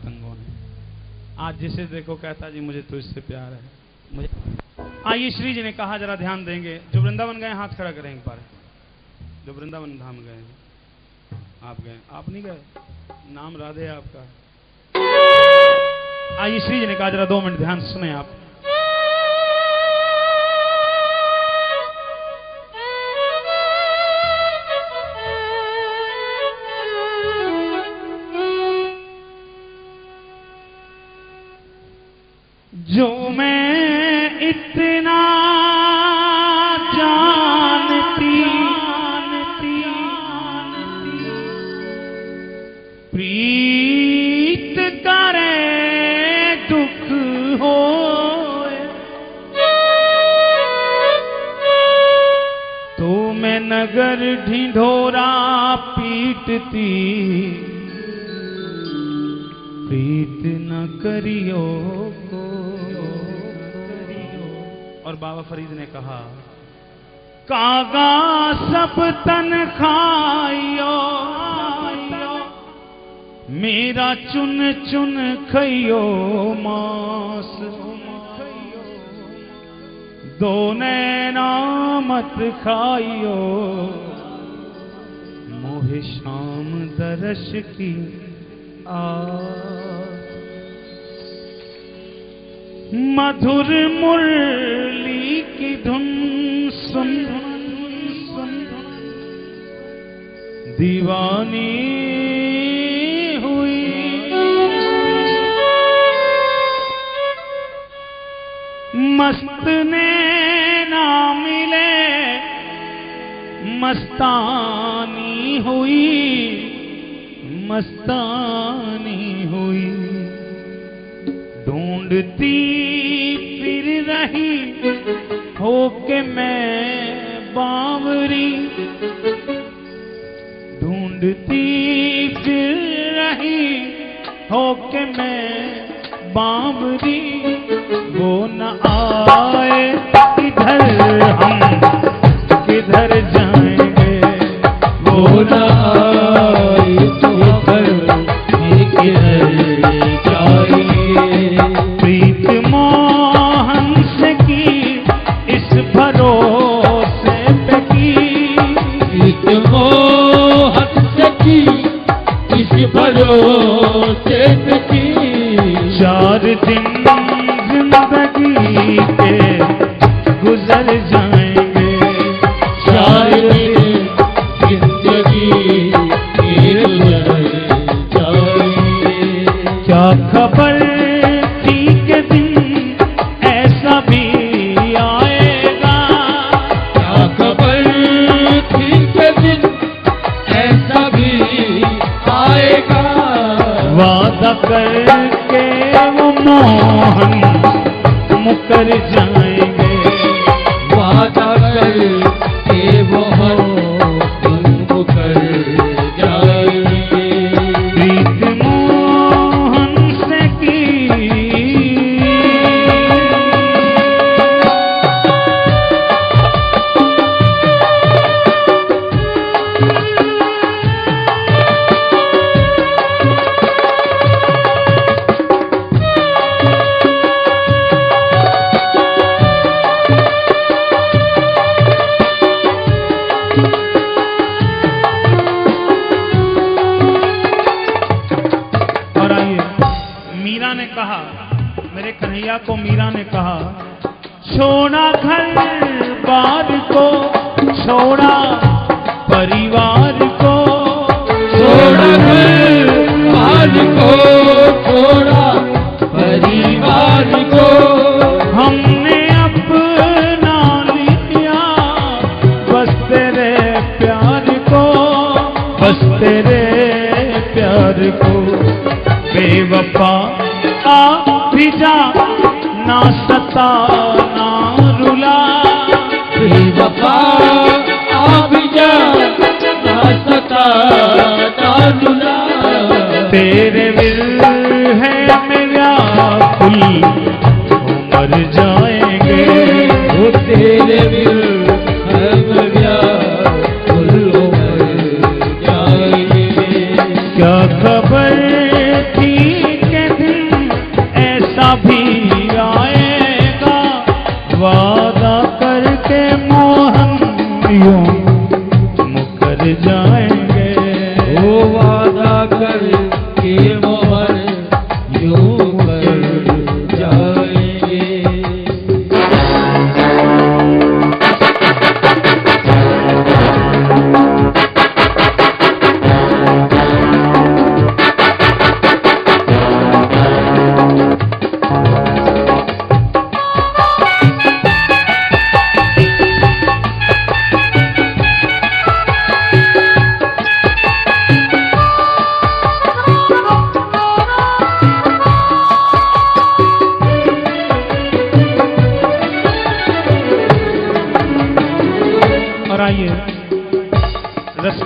संगों ने। आज जिसे देखो कहता जी मुझे तो इससे प्यार है। मुझे आइए श्री जी ने कहा जरा ध्यान देंगे, जो वृंदावन गए हाथ खड़ा करें एक बार, जो वृंदावन धाम गए। आप गए? आप नहीं गए? नाम राधे आपका। आइए श्री जी ने कहा जरा 2 मिनट ध्यान सुने आप। जो मैं इतना जानती प्रीत करे दुख होए, तो मैं नगर ढिंढोरा पीटती प्रीत न करियो को। और बाबा फरीद ने कहा कागा सब तन खाइयो, मेरा चुन चुन खइयो मांस, दो नैना मत खाइयो, मोहे शाम दरस की मधुर मुरली की धुन सुन दीवानी हुई, मस्त ने ना मिले मस्तानी हुई, मस्तानी हुई। ढूंढती फिर रही होके मैं बावरी, ढूंढती फिर रही होके मैं बावरी, वो न आए इधर हम किधर जाएंगे, वो न आए इधर किधर जाएंगे। प्रीत मोहन से की इस भरोसे पे की, प्रीत मोहन से की इस भरोसे पे की। 4 दिन जिंदगी के गुजर जाएंगे, 4 दिन जिंदगी के गुजर जाएंगे। क्या खबर थी के दिन ऐसा भी आएगा, क्या खबर थी के दिन ऐसा भी आएगा। वादा करके वो मोहन मुकर जाएंगे, वादा करके वो मुकर जाएंगे। प्रीत मोहन से की को मीरा ने कहा छोड़ा घर बार को, छोड़ा परिवार को, छोड़ा घर बार को, छोड़ा परिवार को। हमने अपना लिया बस तेरे प्यार को, बस तेरे प्यार को। बेवफा आ भी जा ना सता ना रुला, बेवफा आ भी जा ना सता ना रुला। तेरे दिल है मेरा कुल मर जाएंगे, वो तेरे दिल है मेरा कुल मर जाएंगे। क्या खबर थी के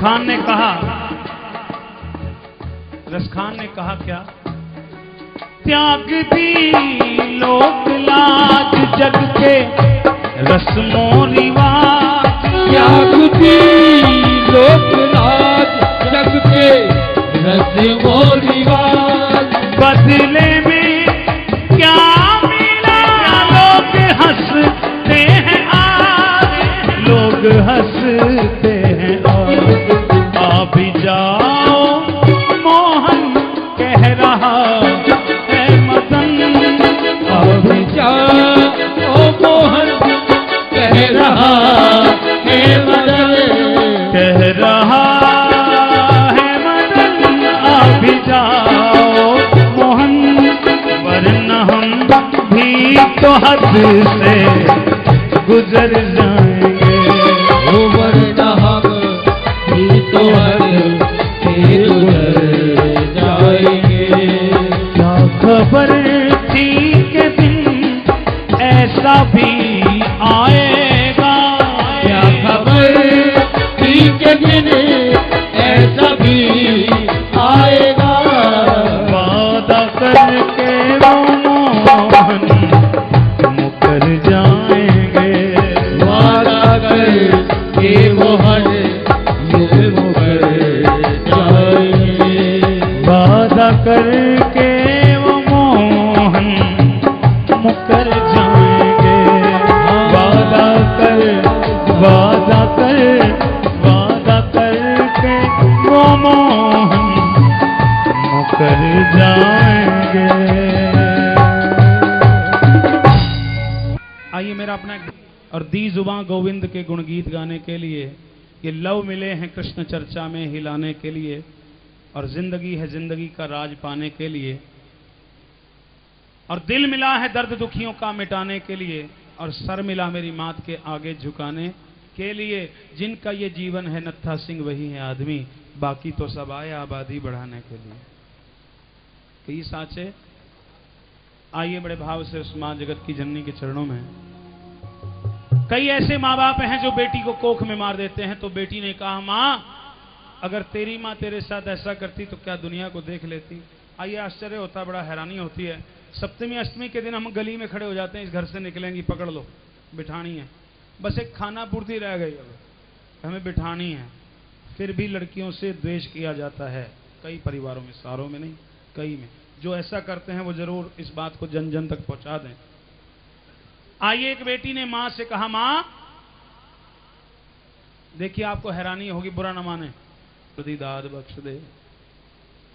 रसखान ने कहा क्या? त्याग दी लोक लाज जग के रस्मों रिवाज, त्याग दी लोक लाज जग के रस्मों रिवाज, बदले में क्या मिला? लोग हंसते हैं आज, लोग हंसते हैं आ भी जाओ मोहन कह रहा है मदन, आ भी जाओ मोहन कह रहा है मदन, कह रहा है मदन आ भी जाओ मोहन, वरना हम भी तो हद से गुजर जाएंगे, वरना हम भी तो हद से गुजर जाएंगे। क्या खबर थी कि दिन ऐसा भी आएगा, क्या खबर थी कि दिन ऐसा भी आएगा, वादा करके वो मोहन मुकर जाएंगे, वादा करके मोहन मुकर जाएंगे, वादा करके वो मोहन मुकर जाएंगे, वादा करके वो मोहन मुकर जाएंगे। आइए मेरा अपना और दी जुबां गोविंद के गुणगीत गाने के लिए, ये लव मिले हैं कृष्ण चर्चा में हिलाने के लिए, और जिंदगी है जिंदगी का राज पाने के लिए, और दिल मिला है दर्द दुखियों का मिटाने के लिए, और सर मिला मेरी मात के आगे झुकाने के लिए। जिनका ये जीवन है नत्था सिंह वही है आदमी, बाकी तो सब आए आबादी बढ़ाने के लिए। कई साचे आइए बड़े भाव से उस मां जगत की जननी के चरणों में। कई ऐसे माँ बाप हैं जो बेटी को कोख में मार देते हैं, तो बेटी ने कहा मां अगर तेरी माँ तेरे साथ ऐसा करती तो क्या दुनिया को देख लेती। आइए आश्चर्य होता, बड़ा हैरानी होती है। सप्तमी अष्टमी के दिन हम गली में खड़े हो जाते हैं, इस घर से निकलेंगी पकड़ लो बिठानी है, बस एक खाना पूर्ति रह गई अब हमें बिठानी है, फिर भी लड़कियों से द्वेष किया जाता है कई परिवारों में, सारों में नहीं कई में। जो ऐसा करते हैं वो जरूर इस बात को जन जन तक पहुंचा दें। आइए एक बेटी ने मां से कहा मां देखिए आपको हैरानी होगी, बुरा न माने, खुदी दाद बख्श दे।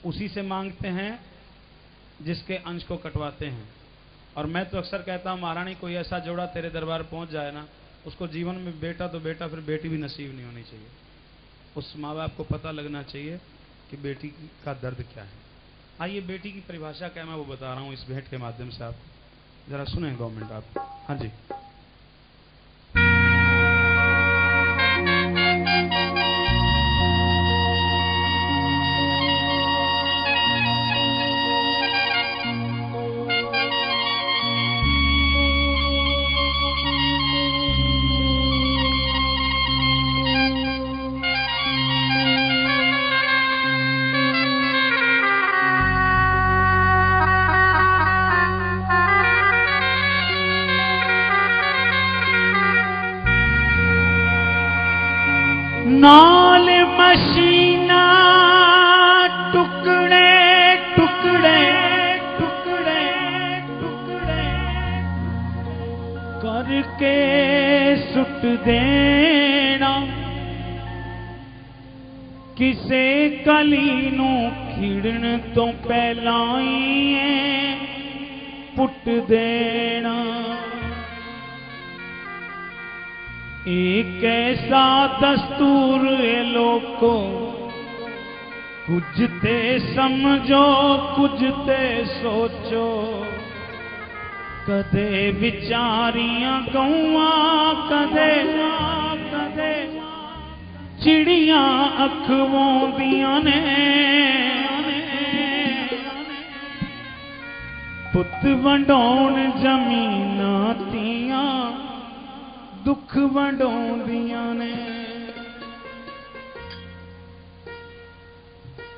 उसी से मांगते हैं जिसके अंश को कटवाते हैं। और मैं तो अक्सर कहता हूं महारानी कोई ऐसा जोड़ा तेरे दरबार पहुंच जाए ना, उसको जीवन में बेटा तो बेटा फिर बेटी भी नसीब नहीं होनी चाहिए। उस माँ बाप को पता लगना चाहिए कि बेटी का दर्द क्या है। आइए बेटी की परिभाषा क्या है मैं वो बता रहा हूं इस भेंट के माध्यम से आपको, जरा सुने गवर्नमेंट आप। हाँ जी। नाल मशीना टुकड़े टुकड़े टुकड़े टुकड़े करके सुट देना, किसे कली नू खिड़न तो पहला ही पुट देना। एक ऐसा दस्तूर है लोको, कुछ ते समझो कुछ ते सोचो, कदे विचारियां गौआ कदे कदे चिड़ियां अखवों दियां ने, पुत वंडोण जमीना तियां दुख वंडोंदियां ने।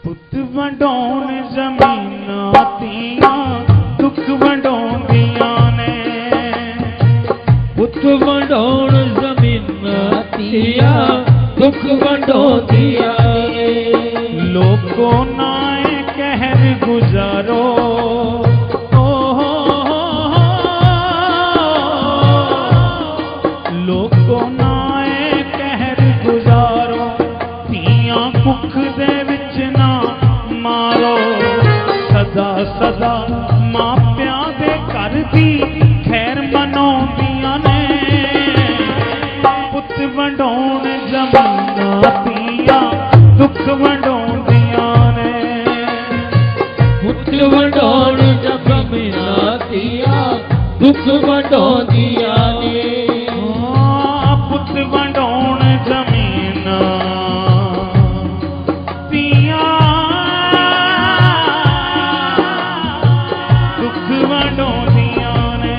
पुत वंडाउण जमीनां तियां दुख वंडाउंदियां ने पुत वंडाउण जमीनां तियां दुख वंडाउंदियां ने लोको नाए कहर गुजारो लोको नाए कहर गुजारो तियां कुख दे विच ना मारो सदा सदा मापियां दे घर दी खैर मनाउंदियां ने पुत वंडाउण जमीनां तियां दुख वंडाउंदियां ने पुत वंडाउण जमीनां तियां दुख वंडाउंदियां ने पुत वंडाउण जमीनां तियां दुख वंडाउंदियां ने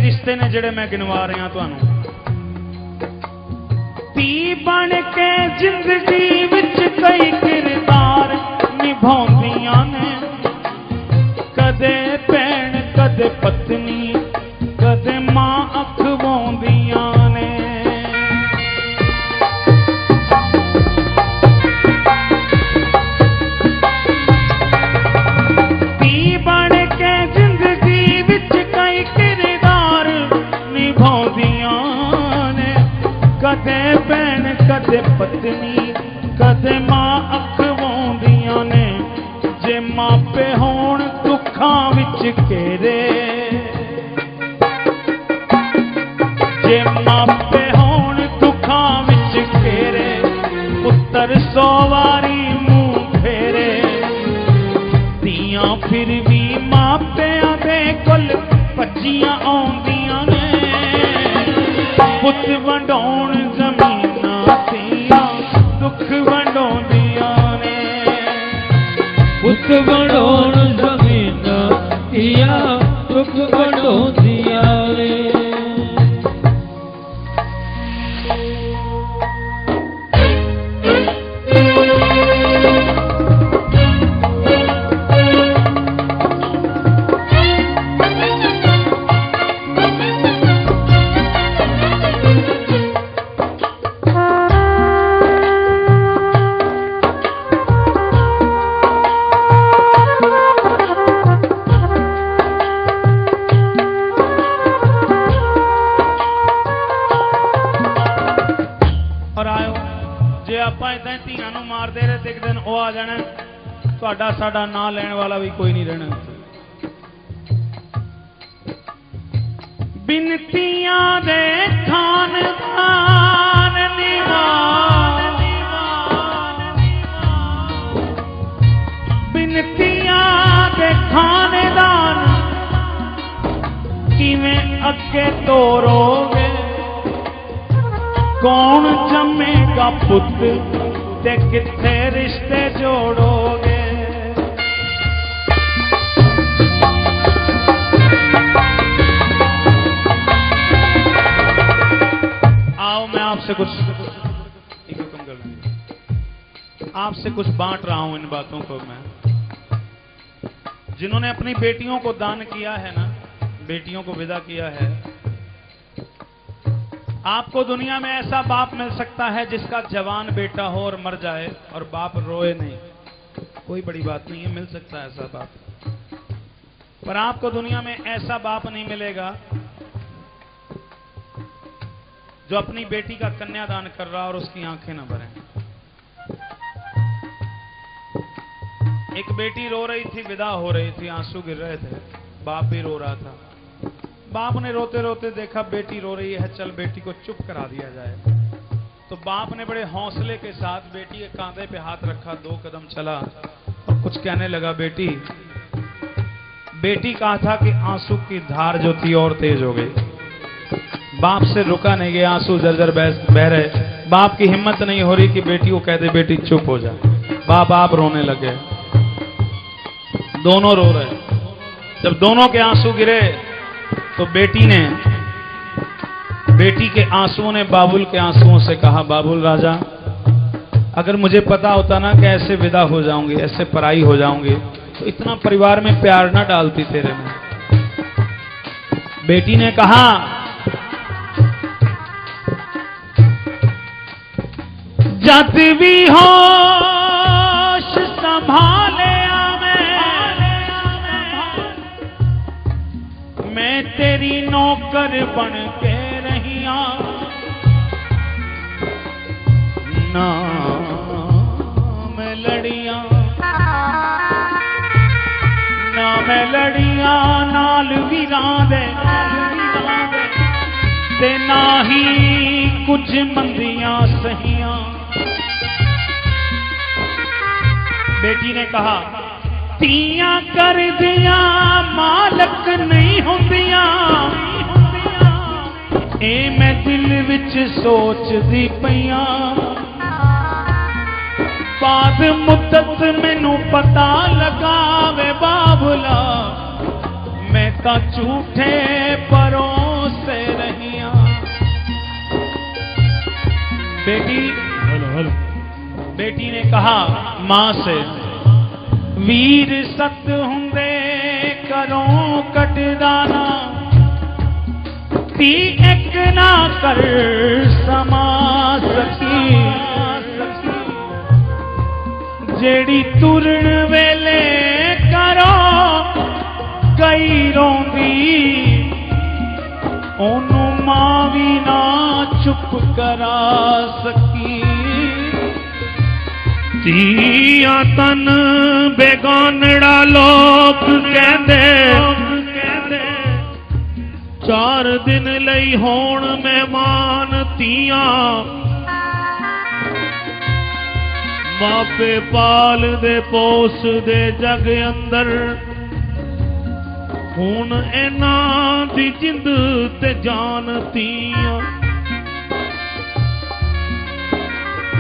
रिश्ते ने जिहड़े मैं गिनवा रहा तुहानू धी बन के जिंदगी विच कई किरदार निभाउंदियां ने कदे भैण कदे पत्नी कदे मां अखवाउंदियां ने धी बन के जिंदगी विच कई कदे भैन कदे पत्नी कदे मां अखवाउंदियां ने जे मापे होण दुखां विच घेरे जे मापे होण दुखां विच घेरे पुत्तर 100 वारी मूंह फेरे धीआं फिर भी मापियां दे कोल भज्जियां आउंदियां ने पुत वंडाउण जमीनां तियां दुख वंडाउंदियां ने पुत वंडाउण जमीनां तियां दुख वंडाउंदियां ने ਤੁਹਾਡਾ ਸਾਡਾ ਨਾਂ ਲੈਣ ਵਾਲਾ ਵੀ ਕੋਈ ਨਹੀਂ ਰਹਿਣਾ ਬਿਨਤੀਆਂ ਦੇ ਖਾਨਦਾਨ ਨਿਵਾਨ ਬਿਨਤੀਆਂ ਦੇ ਖਾਨਦਾਨ ਕਿਵੇਂ ਅੱਗੇ ਤੋਰੋਗੇ कौन जमेगा पुत ते किथे रिश्ते जोड़ोगे। आओ मैं आपसे कुछ आपसे कुछ बांट रहा हूं इन बातों को। मैं जिन्होंने अपनी बेटियों को दान किया है ना, बेटियों को विदा किया है, आपको दुनिया में ऐसा बाप मिल सकता है जिसका जवान बेटा हो और मर जाए और बाप रोए नहीं, कोई बड़ी बात नहीं है, मिल सकता है ऐसा बाप। पर आपको दुनिया में ऐसा बाप नहीं मिलेगा जो अपनी बेटी का कन्यादान कर रहा और उसकी आंखें न भरें। एक बेटी रो रही थी, विदा हो रही थी, आंसू गिर रहे थे, बाप भी रो रहा था। बाप ने रोते रोते देखा बेटी रो रही है, चल बेटी को चुप करा दिया जाए। तो बाप ने बड़े हौसले के साथ बेटी के कांधे पे हाथ रखा, 2 कदम चला और कुछ कहने लगा। बेटी कहा था कि आंसू की धार जो थी और तेज हो गई। बाप से रुका नहीं गया, आंसू जर्जर बह रहे। बाप की हिम्मत नहीं हो रही कि बेटी को कह दे बेटी चुप हो जा। बाप आप रोने लगे, दोनों रो रहे। जब दोनों के आंसू गिरे तो बेटी के आंसुओं ने बाबुल के आंसुओं से कहा, बाबुल राजा, अगर मुझे पता होता ना कि ऐसे विदा हो जाऊंगी, ऐसे पराई हो जाऊंगी, तो इतना परिवार में प्यार ना डालती तेरे में। बेटी ने कहा, जब भी होश संभाले मैं तेरी नौकर बन के रहिया, ना मैं लड़िया नाल वीरां दे ते ना ही कुछ मंदियां सहियां। बेटी ने कहा, तियां कर दिया मालक नहीं होंदियां, ए मैं दिल विच सोचदी पईयां। बाद मुद्दत मैनू पता लगा वे बाबुला, मैं तां झूठे भरोसे रहियां। बेटी ने कहा मां से, वीर सत हुंदे करों कटदाना, ती एक ना कर समा सकी, जेड़ी तुरन वेले करो कई रोंदी, ओनू मां भी ना चुप करा सकी। धीया तन बेगानड़ा लोग कहंदे, 4 दिन लई होण मेहमान तियां, मापे पाल दे पोस दे जग अंदर, हुण इन्हां दी जिंद ते जान तियां।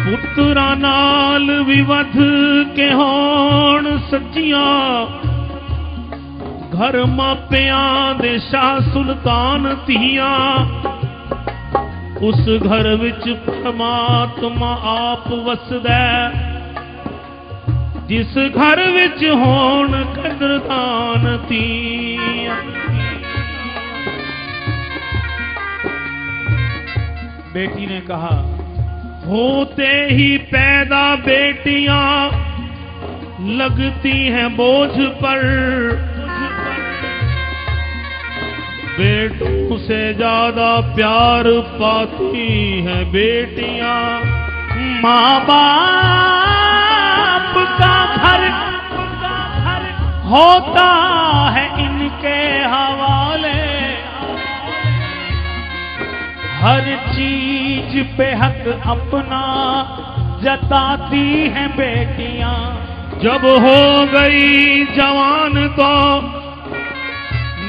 पुत्रा नाल भी वध के होण सच्चियां, घर मापियां दे शाह सुल्तान तियां, उस घर विच परमात्मा आप वसदा, जिस घर विच होण कदरदान तियां। बेटी ने कहा, होते ही पैदा बेटियां लगती हैं बोझ पर, बेटों से ज्यादा प्यार पाती हैं बेटियां। माँ बाप का घर होता है इनके हवाले, हर चीज पे हक अपना जताती हैं बेटियां। जब हो गई जवान तो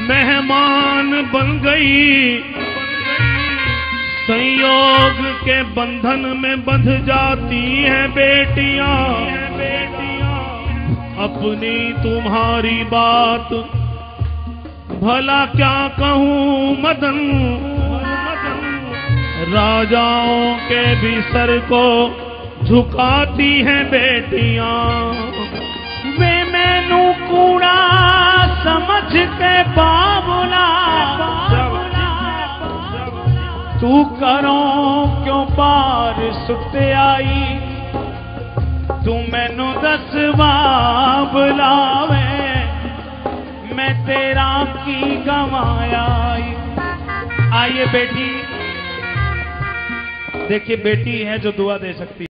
मेहमान बन गई, संयोग के बंधन में बंध जाती हैं बेटियां। अपनी तुम्हारी बात भला क्या कहूँ मदन, राजाओं के भी सर को झुकाती हैं बेटियां। वे मैनू कूड़ा समझ के बाबुला, तू करों क्यों पार सुते आई, तू मैनू दस बाबुलावे, मैं तेरा की गवाया। आइए बेटी, देखिए बेटी है जो दुआ दे सकती है।